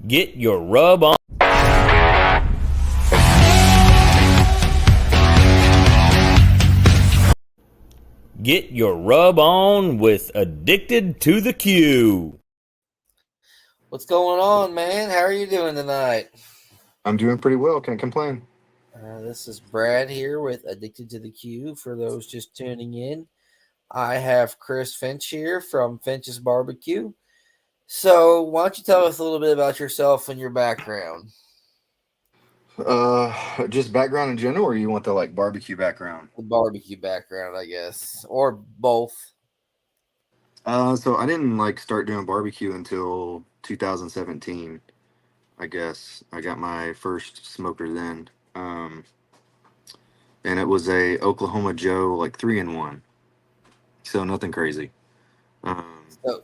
Get your rub on. Get your rub on with Addicted to the Q. What's going on, man? How are you doing tonight? I'm doing pretty well. Can't complain. This is Brad here with Addicted to the Q. For those just tuning in, I have Chris Finch here from Finch's BBQ. So, why don't you tell us a little bit about yourself and your background? Just background in general, or you want the like barbecue background? The barbecue background, I guess, or both. So I didn't like start doing barbecue until 2017. I guess I got my first smoker then, and it was a Oklahoma Joe like 3-in-1. So nothing crazy. Um, So,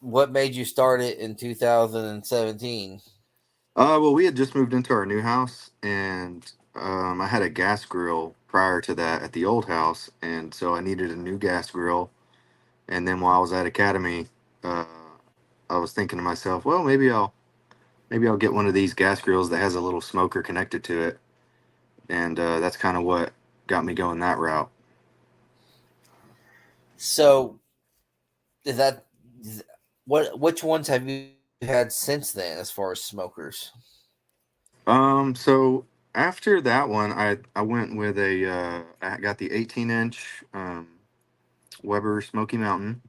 what made you start it in 2017? well, we had just moved into our new house, and I had a gas grill prior to that at the old house, and so I needed a new gas grill. And then while I was at Academy, uh, I was thinking to myself, well, maybe I'll get one of these gas grills that has a little smoker connected to it, and that's kind of what got me going that route. So, is that what? Which ones have you had since then, as far as smokers? So after that one, I went with I got the 18-inch Weber Smoky Mountain,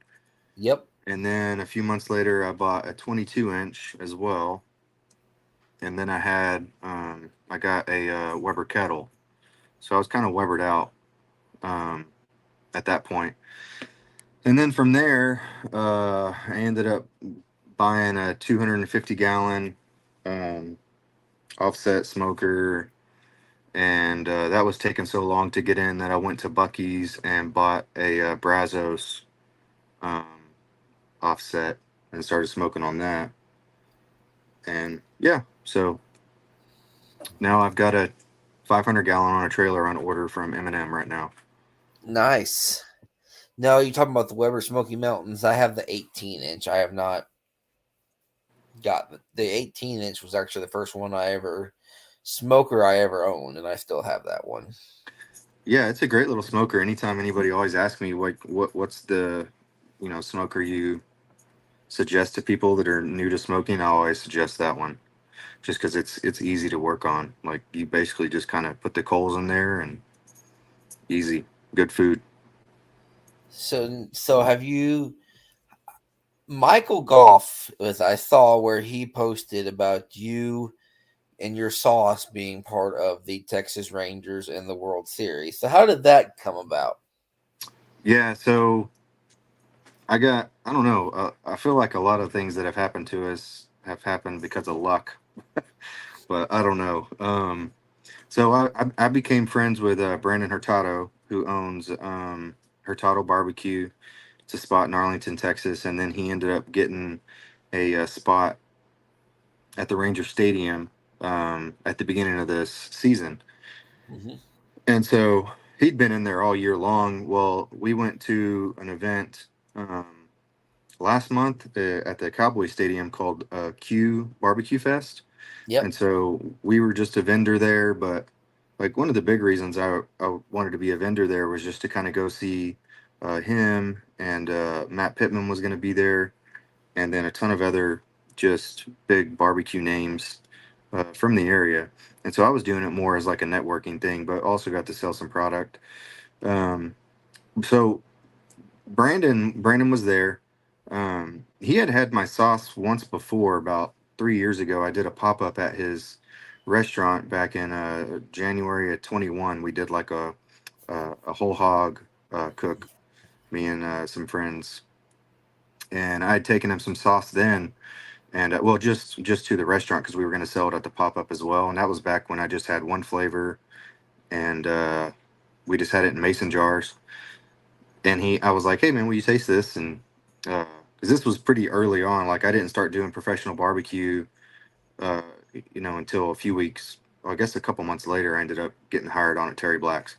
Yep. and then a few months later, I bought a 22-inch as well, and then I got a Weber kettle. So I was kind of Webered out um, at that point. And then from there, I ended up buying a 250-gallon um, offset smoker, and that was taking so long to get in that I went to Bucky's and bought a Brazos um, offset and started smoking on that. And yeah, so now I've got a 500-gallon on a trailer on order from M&M right now. Nice. No, you're talking about the Weber Smoky Mountains. I have the 18-inch. I have not got the 18-inch. Was actually the first one I ever owned, and I still have that one. Yeah, it's a great little smoker. Anytime anybody always asks me what's the smoker you suggest to people that are new to smoking, I always suggest that one. Just because it's easy to work on. Like you basically just kind of put the coals in there and easy, good food. So have you? Michael Goff, as I saw where he posted about you and your sauce being part of the Texas Rangers and the World Series. So how did that come about? Yeah, so I don't know. I feel like a lot of things that have happened to us have happened because of luck, but I don't know. So I became friends with Brandon Hurtado, who owns Hurtado Barbecue. It's a spot in Arlington, Texas, and then he ended up getting a, spot at the Ranger Stadium at the beginning of this season. Mm-hmm. And so he'd been in there all year long. Well, we went to an event last month at the Cowboy Stadium called Q Barbecue Fest. Yep. And so we were just a vendor there. But like one of the big reasons I wanted to be a vendor there was just to kind of go see him, and Matt Pittman was going to be there, and then a ton of other just big barbecue names from the area. And so I was doing it more as like a networking thing, but also got to sell some product. So Brandon was there. He had had my sauce once before, about 3 years ago. I did a pop up at his restaurant back in January of 21. We did like a whole hog cook, me and some friends, and I had taken him some sauce then, and well, just to the restaurant because we were going to sell it at the pop up as well. And that was back when I just had one flavor, and we just had it in mason jars. And I was like, "Hey man, will you taste this?" And because this was pretty early on, like I didn't start doing professional barbecue, uh, until a few weeks. Well, I guess a couple months later, I ended up getting hired on at Terry Black's.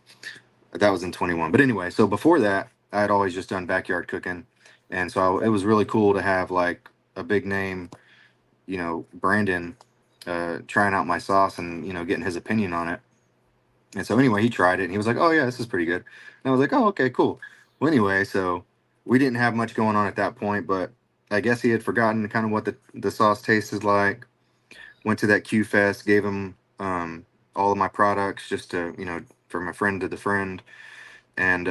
That was in 21. But anyway, so before that, I had always just done backyard cooking, and so it was really cool to have like a big name Brandon trying out my sauce and getting his opinion on it. And so anyway, he tried it and he was like, "Oh yeah, this is pretty good." And I was like, "Oh, okay, cool." Well, anyway, so we didn't have much going on at that point, but I guess he had forgotten kind of what the sauce tasted like. Went to that Q Fest, gave him all of my products just to from a friend to the friend, and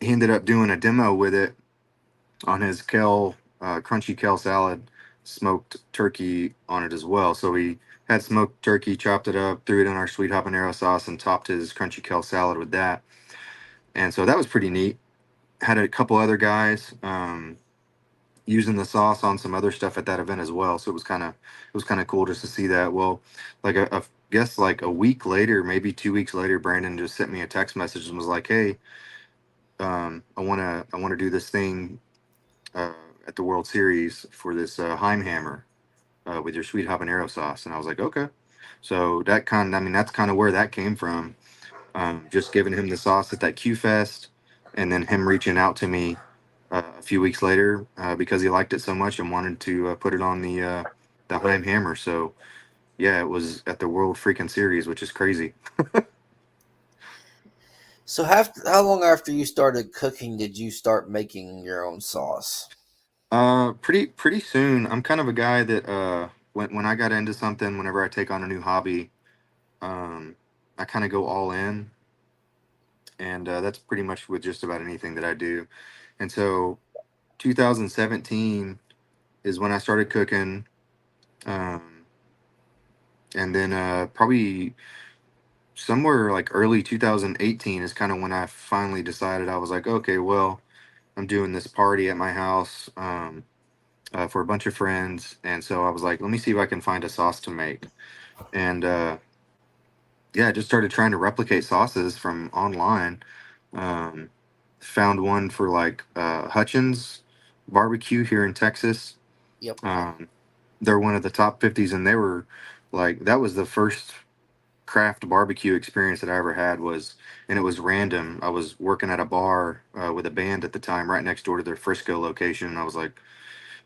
he ended up doing a demo with it on his kale, crunchy kale salad, smoked turkey on it as well. So we had smoked turkey, chopped it up, threw it in our sweet habanero sauce, and topped his crunchy kale salad with that. And so that was pretty neat. Had a couple other guys using the sauce on some other stuff at that event as well. So it was kind of cool just to see that. Well, like I guess like a week later, maybe 2 weeks later, Brandon just sent me a text message and was like, "Hey, I wanna do this thing uh, at the World Series for this Heimhammer with your sweet habanero sauce." And I was like, "Okay." So that's kind of where that came from. Just giving him the sauce at that Q Fest, and then him reaching out to me a few weeks later because he liked it so much and wanted to put it on the Heimhammer. So yeah, it was at the World freaking Series, which is crazy. So how long after you started cooking did you start making your own sauce? Pretty soon. I'm kind of a guy that when I got into something, whenever I take on a new hobby, um, I kind of go all in, and that's pretty much with just about anything that I do. And so 2017 is when I started cooking, um, and then probably somewhere like early 2018 is kind of when I finally decided. I was like, okay, well, I'm doing this party at my house for a bunch of friends, and so I was like, let me see if I can find a sauce to make. And yeah, I just started trying to replicate sauces from online. Um, Found one for like Hutchins barbecue here in Texas. Yep. Um, they're one of the top 50s, and they were like, that was the first craft barbecue experience that I ever had was, and it was random. I was working at a bar with a band at the time, right next door to their Frisco location. And I was like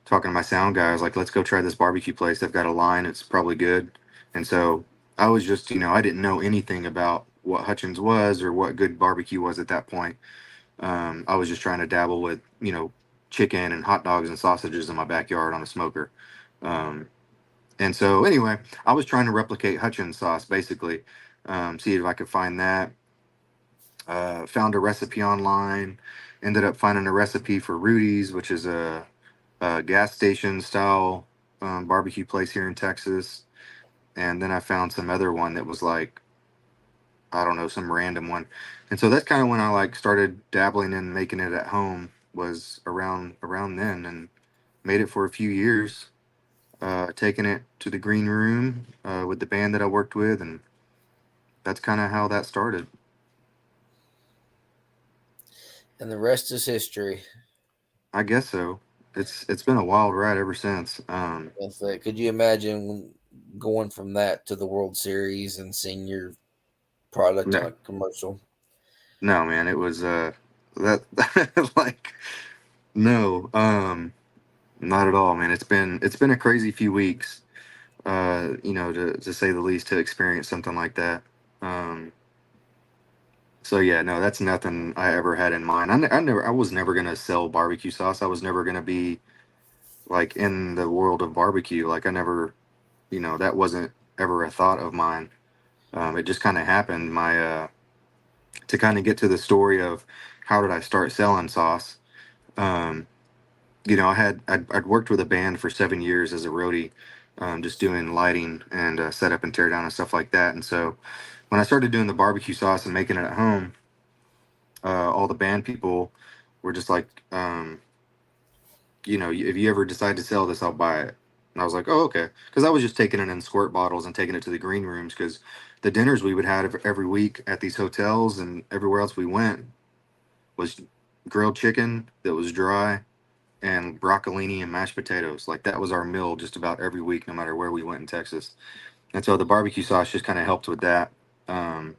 talking to my sound guy. I was like, let's go try this barbecue place. They've got a line. It's probably good. And so I was just, I didn't know anything about what Hutchins was or what good barbecue was at that point. I was just trying to dabble with, chicken and hot dogs and sausages in my backyard on a smoker. Um, and so anyway, I was trying to replicate Hutchins sauce basically, see if I could find that. Found a recipe online, ended up finding a recipe for Rudy's, which is a gas station style barbecue place here in Texas. And then I found some other one that was like, I don't know, some random one. And so that's kind of when I like started dabbling in making it at home was around then, and made it for a few years, taking it to the green room with the band that I worked with, and that's kind of how that started. And the rest is history. I guess so. It's been a wild ride ever since. That's it. Could you imagine going from that to the World Series and seeing your product No, on a commercial? no, man, it was that like no, not at all, man. It's been a crazy few weeks, to say the least, to experience something like that. Um, so yeah, no, that's nothing I ever had in mind. I was never gonna sell barbecue sauce. I was never gonna be like in the world of barbecue. Like I never, that wasn't ever a thought of mine. It just kind of happened. To kind of get to the story of how did I start selling sauce. Um, I'd worked with a band for 7 years as a roadie, just doing lighting and setup and tear down and stuff like that. And so when I started doing the barbecue sauce and making it at home, all the band people were just like, if you ever decide to sell this, I'll buy it. And I was like, oh, okay. Because I was just taking it in squirt bottles and taking it to the green rooms because the dinners we would have every week at these hotels and everywhere else we went was grilled chicken that was dry and broccolini and mashed potatoes. Like that was our meal just about every week, no matter where we went in Texas. And so the barbecue sauce just kind of helped with that. Um,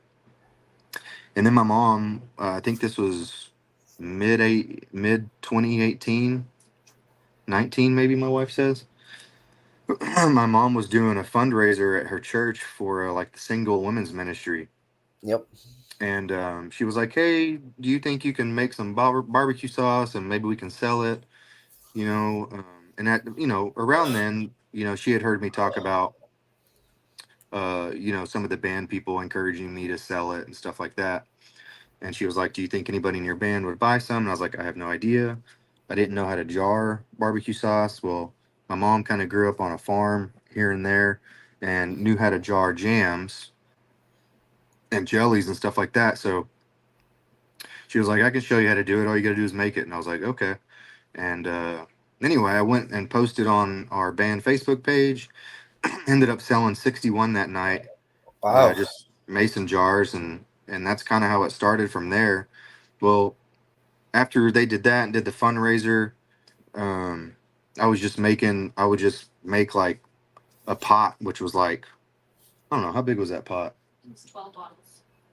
and then my mom, I think this was mid 2018, 19 maybe. My wife says my mom was doing a fundraiser at her church for like the single women's ministry, Yep. and she was like, "Hey, do you think you can make some barbecue sauce and maybe we can sell it?" You know, and that around then, she had heard me talk about some of the band people encouraging me to sell it and stuff like that. And she was like, "Do you think anybody in your band would buy some?" And I was like, "I have no idea. I didn't know how to jar barbecue sauce." Well, my mom kind of grew up on a farm here and there and knew how to jar jams and jellies and stuff like that. So she was like, "I can show you how to do it. All you got to do is make it." And I was like, "Okay." And anyway, I went and posted on our band Facebook page. Ended up selling 61 that night, Wow. just mason jars, and that's kind of how it started from there. Well, after they did that and did the fundraiser, um, I would just make like a pot, which was like, I don't know, how big was that pot?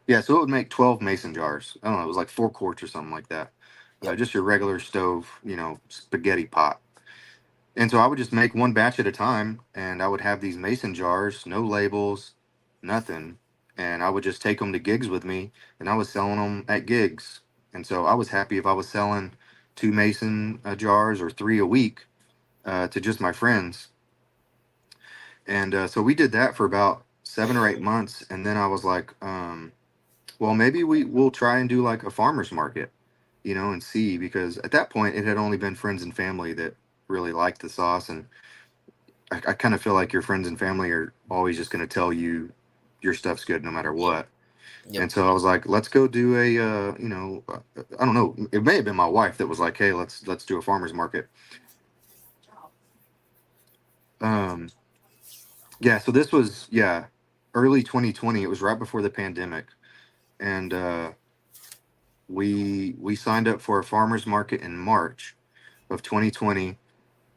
Yeah, so it would make 12 mason jars. I don't know, it was like 4 quarts or something like that. Yep. Just your regular stove, spaghetti pot. And so I would just make one batch at a time, and I would have these mason jars, no labels, nothing. And I would just take them to gigs with me, and I was selling them at gigs. And so I was happy if I was selling two mason jars or three a week to just my friends. And so we did that for about 7 or 8 months. And then I was like, well, maybe we'll try and do like a farmer's market, and see, because at that point it had only been friends and family that really liked the sauce. And I kind of feel like your friends and family are always just going to tell you your stuff's good no matter what. Yep. And so I was like, let's go do I don't know. It may have been my wife that was like, hey, let's do a farmer's market. Um, yeah. So this was early 2020. It was right before the pandemic, and we signed up for a farmer's market in March of 2020,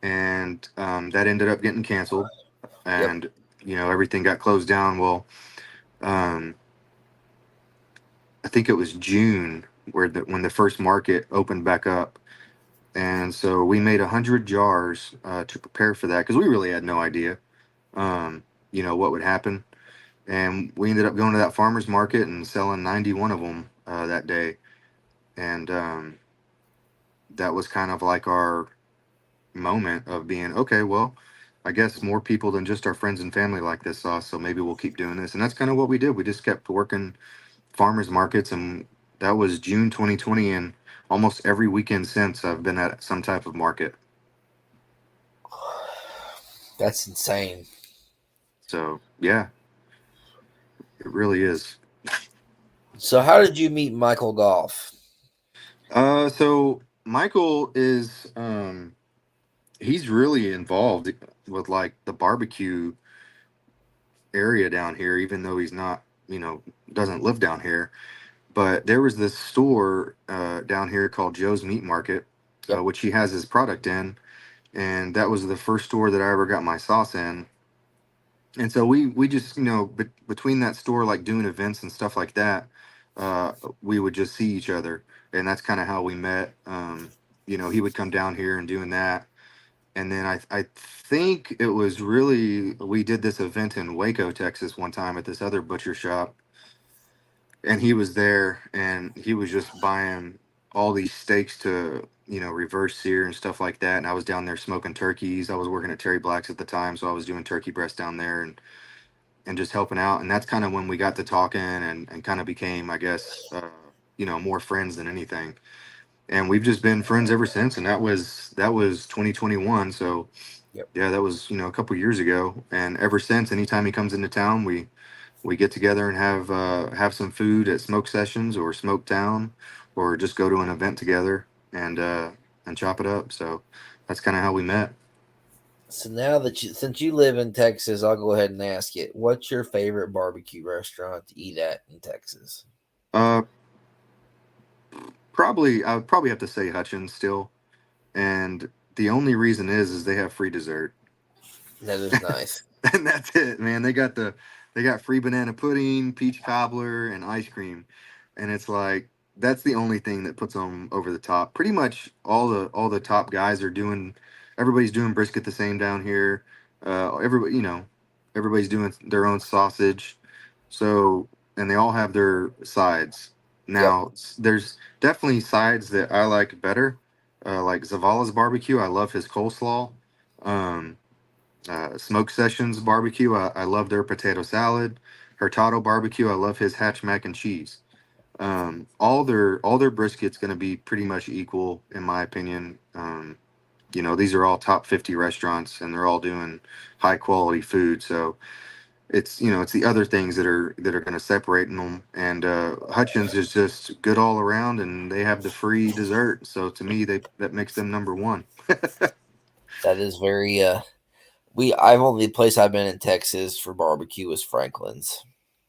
and that ended up getting canceled, Yep. and everything got closed down. Well. Um, I think it was June when the first market opened back up, and so we made 100 jars to prepare for that because we really had no idea, what would happen, and we ended up going to that farmers market and selling 91 of them that day, and that was kind of like our moment of being okay. Well, I guess more people than just our friends and family like this sauce, so maybe we'll keep doing this, and that's kind of what we did. We just kept working farmers markets, and that was June 2020, and almost every weekend since I've been at some type of market. That's insane. So yeah, it really is. So, how did you meet Michael Goff? So Michael is he's really involved with like the barbecue area down here, even though he's not, doesn't live down here. But there was this store down here called Joe's Meat Market, Yep. which he has his product in, and that was the first store that I ever got my sauce in. And so we just, between that store, like doing events and stuff like that, we would just see each other, and that's kind of how we met. He would come down here and doing that, and then I think it was really, we did this event in Waco, Texas, one time at this other butcher shop, and he was there, and he was just buying all these steaks to, reverse sear and stuff like that. And I was down there smoking turkeys. I was working at Terry Black's at the time, so I was doing turkey breast down there, and just helping out. And that's kind of when we got to talking, and kind of became, I guess, more friends than anything. And we've just been friends ever since. And that was 2021. So Yep. yeah, that was, a couple years ago. And ever since, anytime he comes into town, we get together and have some food at smoke sessions or smoke town, or just go to an event together and chop it up. So that's kind of how we met. So now since you live in Texas, I'll go ahead and ask it. What's your favorite barbecue restaurant to eat at in Texas? Uh, Probably I would probably have to say Hutchins still, and the only reason is they have free dessert, That is nice. and that's it, man. They got free banana pudding, peach cobbler, and ice cream, and it's like that's the only thing that puts them over the top. Pretty much all the top guys are doing, everybody's doing brisket the same down here. Everybody, everybody's doing their own sausage. So, and they all have their sides. Yep. Now, there's definitely sides that I like better, like Zavala's barbecue. I love his coleslaw. Um, Smoke Sessions barbecue. I love their potato salad. Hurtado barbecue. I love his hatch mac and cheese. All their brisket's going to be pretty much equal in my opinion. These are all top 50 restaurants and they're all doing high quality food. So it's the other things that are going to separate them. And Hutchins is just good all around, and they have the free dessert. So to me, that makes them number one. That is very I've only place I've been in Texas for barbecue is Franklin's.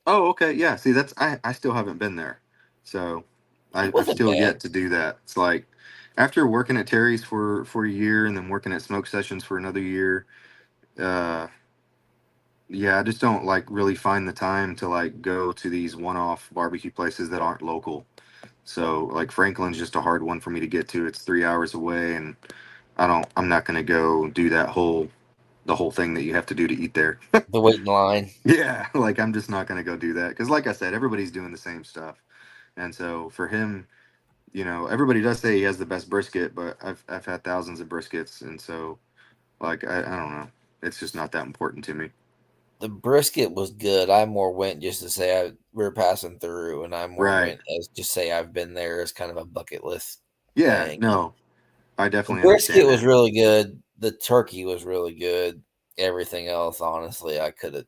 Oh, okay, yeah. See, I still haven't been there, so It I've wasn't still bad. yet to do that. It's like after working at Terry's for a year and then working at Smoke Sessions for another year. Uh, yeah, I just don't like really find the time to like go to these one-off barbecue places that aren't local. So like Franklin's just a hard one for me to get to. It's 3 hours away, and I'm not gonna go do the whole thing that you have to do to eat there. The waiting line. Yeah, like I'm just not gonna go do that because, like I said, everybody's doing the same stuff, and so for him, everybody does say he has the best brisket, but I've had thousands of briskets, and so like I don't know, it's just not that important to me. The brisket was good. I more went just to say we were passing through, and I more Right? went as just say I've been there as kind of a bucket list Yeah. thing. No, I The definitely brisket understand was that. really good. The turkey was really good. Everything else, honestly, I could have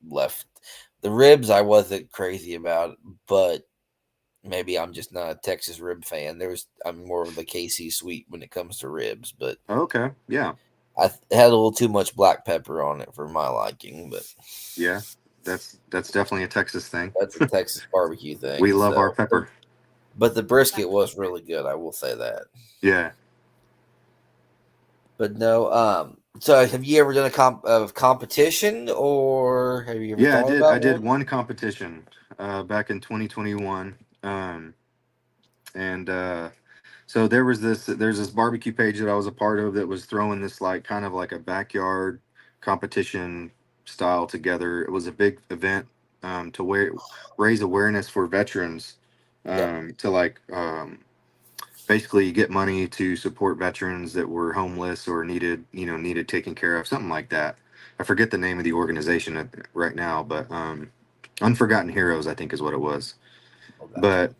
left. The ribs, I wasn't crazy about, but maybe I'm just not a Texas rib fan. I'm more of the KC sweet when it comes to ribs, but Okay. Yeah. it had a little too much black pepper on it for my liking. But Yeah. That's definitely a Texas thing. that's a Texas barbecue We thing. love our So, pepper. but the brisket was really good. I will say that. Yeah. But no, so have you ever done a competition, or have you ever Yeah, I thought did. I about did one? one competition back in 2021, and so there's this barbecue page that I was a part of that was throwing this like kind of like a backyard competition style together. It was a big event raise awareness for veterans, Yep. to like basically get money to support veterans that were homeless or needed taken care of, something like that. I forget the name of the organization right now, but Unforgotten Heroes, I think, is what it was. Oh, gotcha. But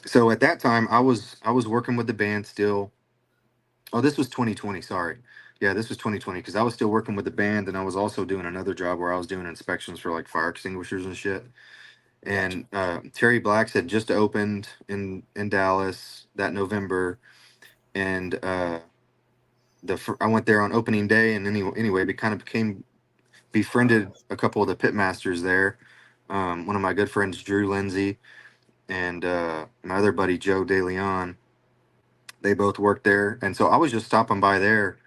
so at that time, I was working with the band still. Oh, this was 2020. Sorry, yeah, this was 2020 because I was still working with the band, and I was also doing another job where I was doing inspections for like fire extinguishers and shit. Gotcha. And Terry Black's had just opened in Dallas that November, and I went there on opening day, and anyway, we kind of became befriended a couple of the pit masters there. One of my good friends, Drew Lindsay, and my other buddy Joe De Leon. They both worked there, and so I was just stopping by there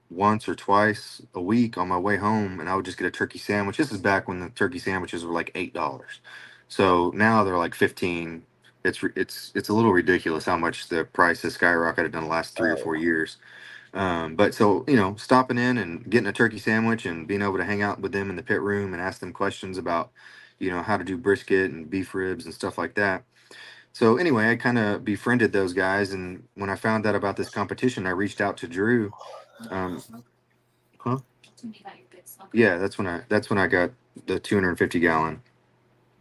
once or twice a week on my way home, and I would just get a turkey sandwich. This is back when the turkey sandwiches were like $8. So now they're like 15. It's a little ridiculous how much the price has skyrocketed in the last 3 or 4 years. But so, stopping in and getting a turkey sandwich and being able to hang out with them in the pit room and ask them questions about, how to do brisket and beef ribs and stuff like that. So anyway, I kind of befriended those guys, and when I found out about this competition, I reached out to Drew. Um, huh? Yeah, that's when I got the 250 gallon.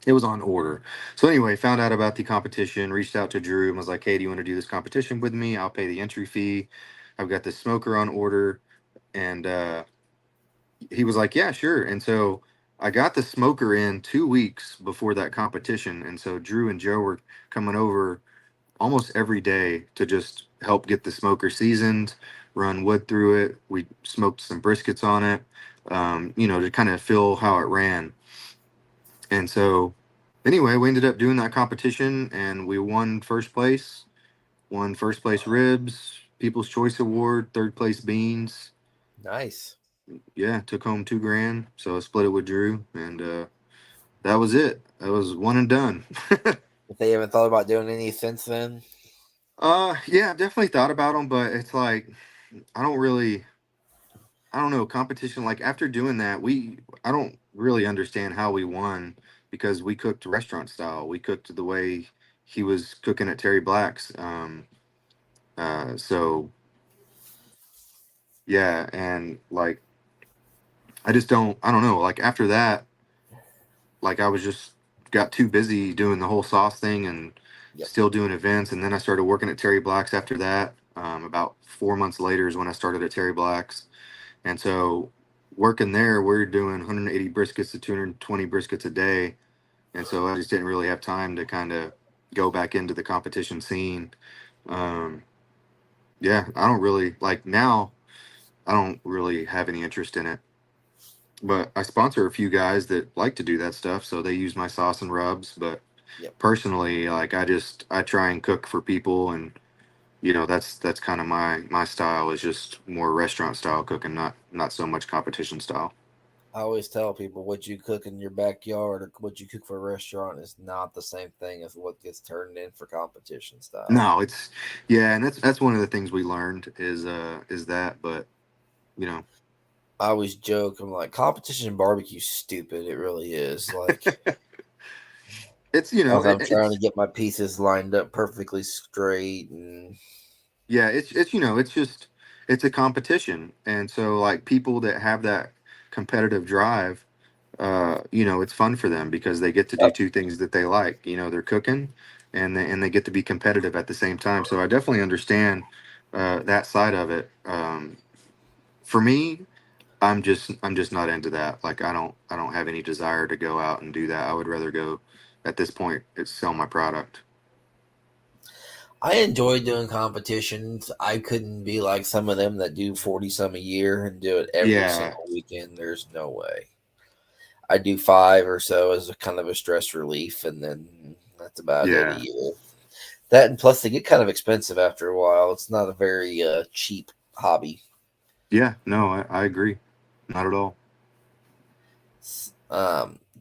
It was on order. So anyway, found out about the competition, reached out to Drew and was like, "Hey, do you want to do this competition with me? I'll pay the entry fee. I've got this smoker on order." And he was like, "Yeah, sure." And so I got the smoker in 2 weeks before that competition, and so Drew and Joe were coming over almost every day to just help get the smoker seasoned, run wood through it. We smoked some briskets on it, to kind of feel how it ran. And so, anyway, we ended up doing that competition, and we won first place ribs, People's Choice Award, third place beans. Nice. Yeah, took home 2 grand. So I split it with Drew, and that was it. That was one and done. If they haven't thought about doing any since then, Yeah, I've definitely thought about them, but it's like I don't really. I don't know, competition. Like after doing that, I don't really understand how we won because we cooked restaurant style. We cooked the way he was cooking at Terry Black's. So yeah, and like I don't know. Like after that, like I was just got too busy doing the whole sauce thing and Yep. still doing events, and then I started working at Terry Black's after that. About 4 months later is when I started at Terry Black's. And so working there, we're doing 180 briskets to 220 briskets a day. And so I just didn't really have time to kind of go back into the competition scene. Um, yeah, I don't really like now, I don't really have any interest in it. But I sponsor a few guys that like to do that stuff. So they use my sauce and rubs. But Yep. personally, like I try and cook for people, and that's kind of my style is just more restaurant style cooking, not so much competition style. I always tell people what you cook in your backyard or what you cook for a restaurant is not the same thing as what gets turned in for competition style. No, it's yeah, and that's one of the things we learned is that, but you know, I always joke, I'm like, competition barbecue stupid. It really is. Like, it's as I'm trying to it's get my pieces lined up perfectly straight and yeah, it's it's just it's a competition, and so like people that have that competitive drive, it's fun for them because they get to do yep. two things that they like. They're cooking, and they get to be competitive at the same time. So I definitely understand that side of it. For me, I'm just not into that. Like I don't have any desire to go out and do that. I would rather go at this point sell my product. I enjoy doing competitions. I couldn't be like some of them that do 40 some a year and do it every Yeah, single weekend. There's no way. I do five or so as a kind of a stress relief, and then that's about it a yeah, year. That and plus they get kind of expensive after a while. It's not a very cheap hobby. yeah. No, I agree. Not at all.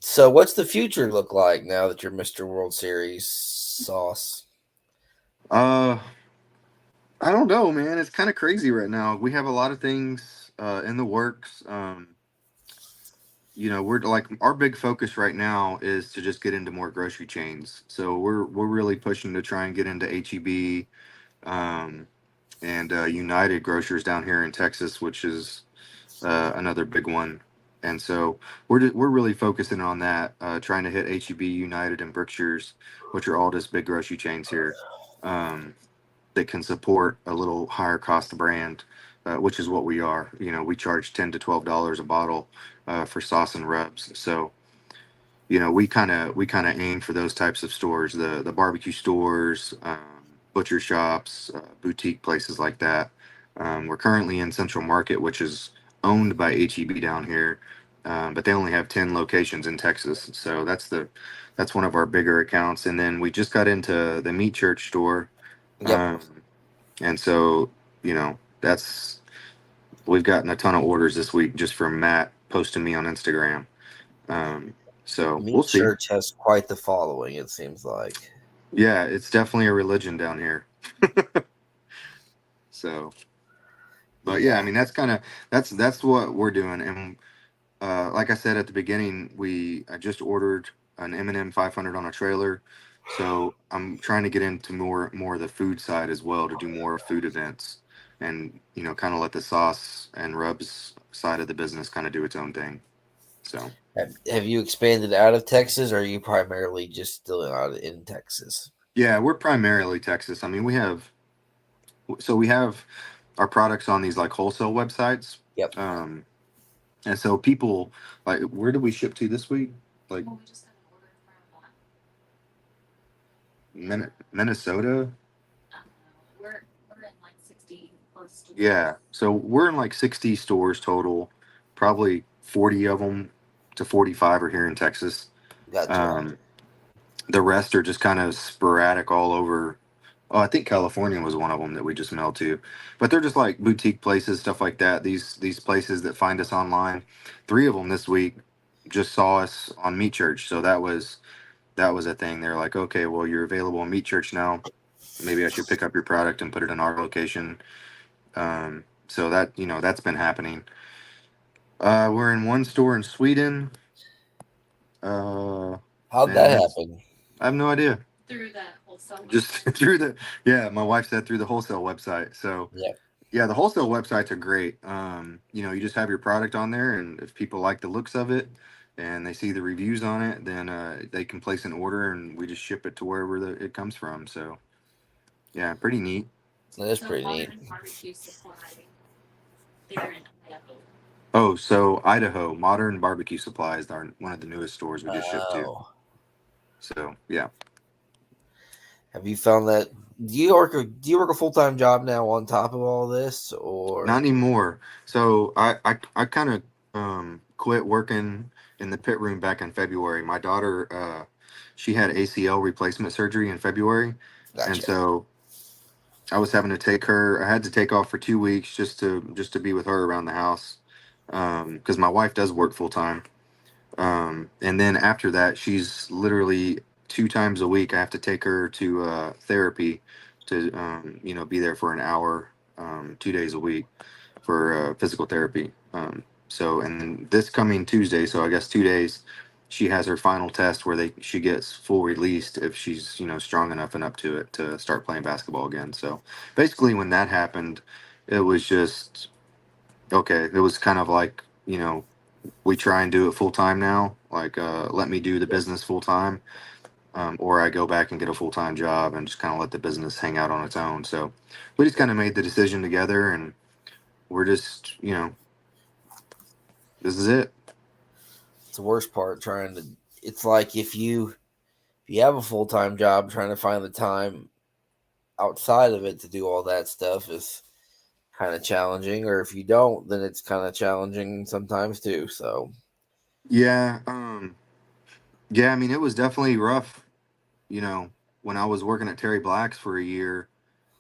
So what's the future look like now that you're Mr. World Series sauce? Uh, I don't know, man. It's kind of crazy right now. We have a lot of things in the works. We're like our big focus right now is to just get into more grocery chains. So we're really pushing to try and get into HEB, um, and United Grocers down here in Texas, which is another big one. And so we're really focusing on that, trying to hit HEB, United, and Berkshire's, which are all just big grocery chains here, that can support a little higher cost brand, which is what we are. We charge $10 to $12 a bottle for sauce and rubs. So we kind of aim for those types of stores, the barbecue stores, butcher shops, boutique places like that. We're currently in Central Market, which is owned by HEB down here, but they only have 10 locations in Texas. So that's one of our bigger accounts. And then we just got into the Meat Church store, Yep. um, and so that's we've gotten a ton of orders this week just from Matt posting me on Instagram. Um, so we'll Meat see. Church has quite the following, it seems like. Yeah, it's definitely a religion down here. So, but yeah, I Yeah. mean that's what we're doing. And like I said at the beginning, I just ordered an M&M 500 on a trailer. So I'm trying to get into more of the food side as well to do more food events, and kind of let the sauce and rubs side of the business kind of do its own thing. So Have you expanded out of Texas, or are you primarily just still out in Texas? yeah, we're primarily Texas. I mean, we have our products on these like wholesale websites. Yep. Um, and so people like, where did we ship to this week? Like Minnesota. Yeah. So we're in like 60 stores total. Probably 40 of them to 45 are here in Texas. Gotcha. Um, the rest are just kind of sporadic all over. Oh, I think California was one of them that we just mailed to, but they're just like boutique places, stuff like that. These places that find us online. Three of them this week just saw us on Meat Church, so that was a thing. They're like, okay, well, you're available on Meat Church now. Maybe I should pick up your product and put it in our location. So that's been happening. We're in one store in Sweden. Uh, How'd man, that that's happen? I have no idea. Just through the yeah, my wife said through the wholesale website. So Yeah, yeah, the wholesale websites are great. You just have your product on there, and if people like the looks of it and they see the reviews on it, then they can place an order, and we just ship it to wherever it comes from. So yeah, pretty neat. that is pretty neat. Oh, so Idaho Modern Barbecue Supplies are one of the newest stores we just shipped to. Oh, So yeah, have you found that? Do you work a full time job now on top of all this, not or anymore. So I kind of quit working in the pit room back in February. My daughter, she had ACL replacement surgery in February, and gotcha? so I was having to take her. I had to take off for 2 weeks just to be with her around the house, because my wife does work full time. And then after that, she's literally 2 times a week. I have to take her to therapy to be there for an hour, 2 days a week for physical therapy. And then this coming Tuesday, so I guess 2 days, she has her final test where she gets full released if she's strong enough and up to it to start playing basketball again. So basically, when that happened, it was just okay. It was kind of like we try and do it full time now. Like, let me do the business full time, or I go back and get a full time job and just kind of let the business hang out on its own. So we just kind of made the decision together, and we're just, this is it. It's the worst part trying to. It's like if you have a full time job, trying to find the time outside of it to do all that stuff is kind of challenging. Or if you don't, then it's kind of challenging sometimes too. So Yeah. Yeah. I mean, it was definitely rough, when I was working at Terry Black's for a year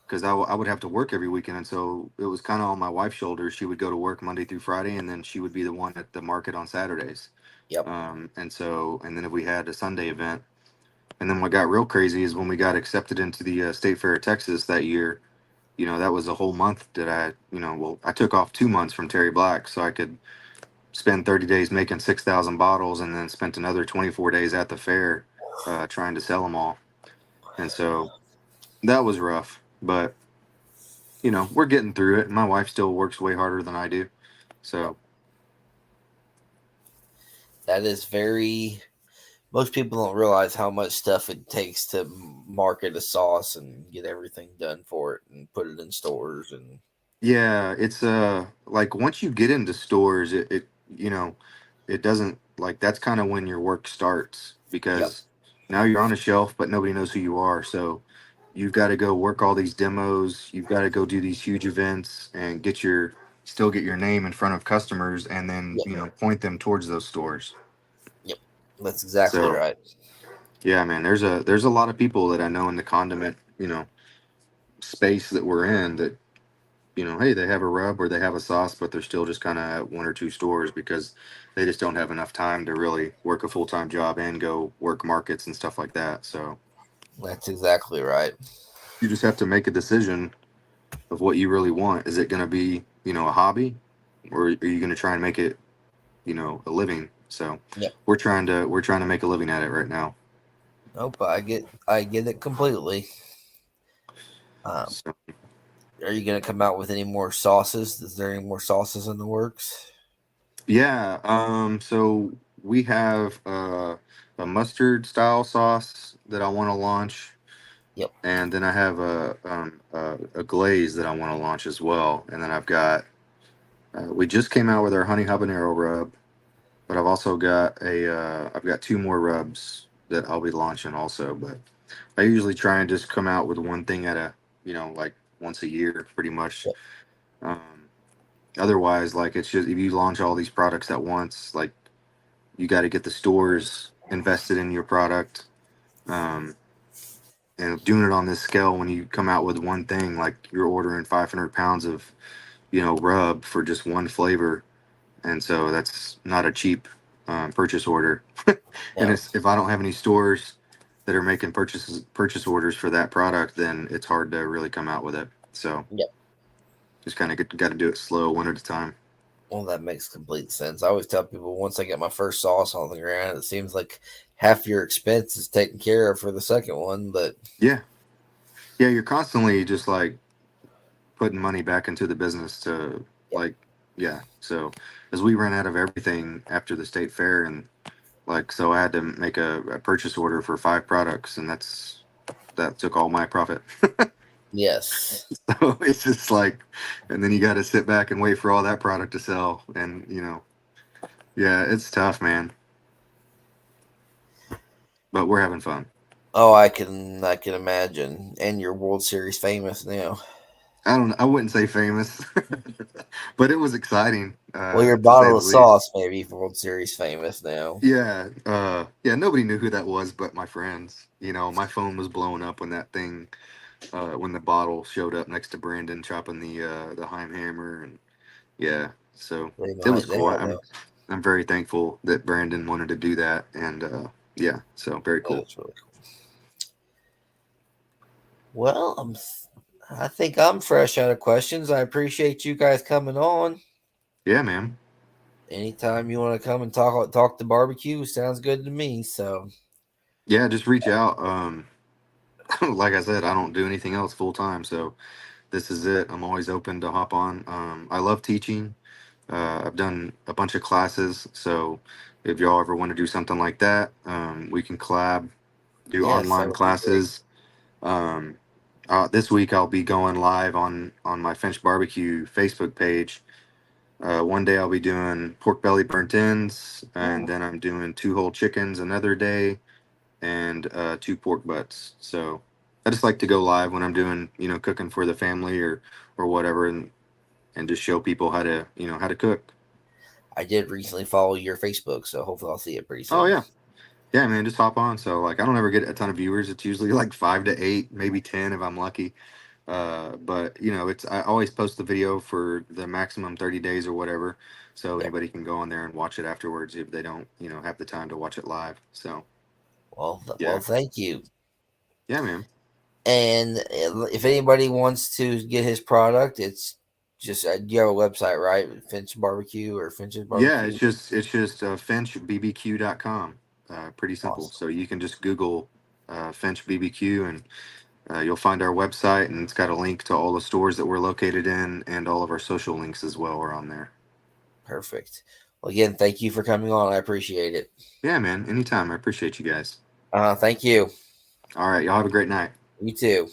because I would have to work every weekend. And so it was kind of on my wife's shoulders. She would go to work Monday through Friday, and then she would be the one at the market on Saturdays. yep, And then if we had a Sunday event, and then what got real crazy is when we got accepted into the State Fair of Texas that year. That was a whole month that I took off 2 months from Terry Black so I could spend 30 days making 6,000 bottles, and then spent another 24 days at the fair trying to sell them all. And so that was rough, but we're getting through it. My wife still works way harder than I do. yep. So That is very. Most people don't realize how much stuff it takes to market a sauce and get everything done for it and put it in stores and yeah, it's like once you get into stores, it doesn't like that's kind of when your work starts yep, because now you're on a shelf, but nobody knows who you are. So you've got to go work all these demos. You've got to go do these huge events and still get your name in front of customers, and then yep, point them towards those stores. yep. That's exactly So right. yeah, man, there's a lot of people that I know in the condiment space that we're in that hey, they have a rub or they have a sauce, but they're still just kind of at one or two stores because they just don't have enough time to really work a full time job and go work markets and stuff like that. So That's exactly right. you just have to make a decision of what you really want. Is it going to be, a hobby, or are you going to try and make it, a living? So Yep. we're trying to make a living at it right now. Nope. I get it completely. Um, So are you gonna come out with any more sauces? Is there any more sauces in the works? yeah, so we have a mustard style sauce that I want to launch. Yep. And then I have a glaze that I want to launch as well. And then I've got we just came out with our honey habanero rub, but I've got two more rubs that I'll be launching also. But I usually try and just come out with one thing at a like once a year, pretty much. Yep. Um, Otherwise, like it's just if you launch all these products at once, like you got to get the stores invested in your product. Um, and doing it on this scale when you come out with one thing like you're ordering 500 pounds of rub for just one flavor, and so that's not a cheap purchase order. And No. if I don't have any stores that are making purchase orders for that product, then it's hard to really come out with it. So Yep. just kind of got to do it slow, one at a time. Well, that makes complete sense. I always tell people once I get my first sauce on the ground, it seems like half your expense is taken care of for the second one. But Yeah, yeah, you're constantly just like putting money back into the business to yeah, like, yeah. So as we ran out of everything after the state fair, and like, so I had to make a purchase order for 5 products, and that took all my profit. yes, So it's just like, and then you got to sit back and wait for all that product to sell, and yeah, it's tough, man. But we're having fun. oh, I can imagine. And you're World Series famous now. I don't. I wouldn't say famous, but it was exciting, Well, your to say bottle the of least. sauce maybe World Series famous now. Yeah, yeah. Nobody knew who that was, but my friends. My phone was blowing up when that thing, when the bottle showed up next to Brandon chopping the Heim hammer, and yeah. So They it was might. They cool. had a. I'm very thankful that Brandon wanted to do that, and yeah. So very That cool. is really cool. Well, I think I'm fresh out of questions. I appreciate you guys coming on. Yeah, man. Anytime you want to come and talk to barbecue, sounds good to me. So Yeah, just reach out. Like I said, I don't do anything else full time, so this is it. I'm always open to hop on. I love teaching. I've done a bunch of classes, so if y'all ever want to do something like that, we can collab, do yes, that online would be great. classes. Um, this week I'll be going live on my Finch BBQ Facebook page. One day I'll be doing pork belly burnt ends, and Ooh, then I'm doing 2 whole chickens another day, and 2 pork butts. So I just like to go live when I'm doing, cooking for the family or whatever, and just show people how to cook. I did recently follow your Facebook, so hopefully I'll see it pretty Oh soon. yeah, yeah, man, just hop on. So like, I don't ever get a ton of viewers. It's usually like 5 to 8, maybe 10 if I'm lucky. But it's I always post the video for the maximum 30 days or whatever, so Yep. anybody can go on there and watch it afterwards if they don't, have the time to watch it live. So Well, yeah, thank you. yeah, man. And if anybody wants to get his product, it's just you have a website, right? Finch Barbecue or Finch's Yeah, Barbecue. it's just finchbbq.com. Pretty simple. Awesome. So you can just Google Finch BBQ, and you'll find our website, and it's got a link to all the stores that we're located in, and all of our social links as well are on there. Perfect. Well, again, thank you for coming on. I appreciate it. Yeah, man. Anytime. I appreciate you guys. Thank you. All right, y'all have a great night. You too.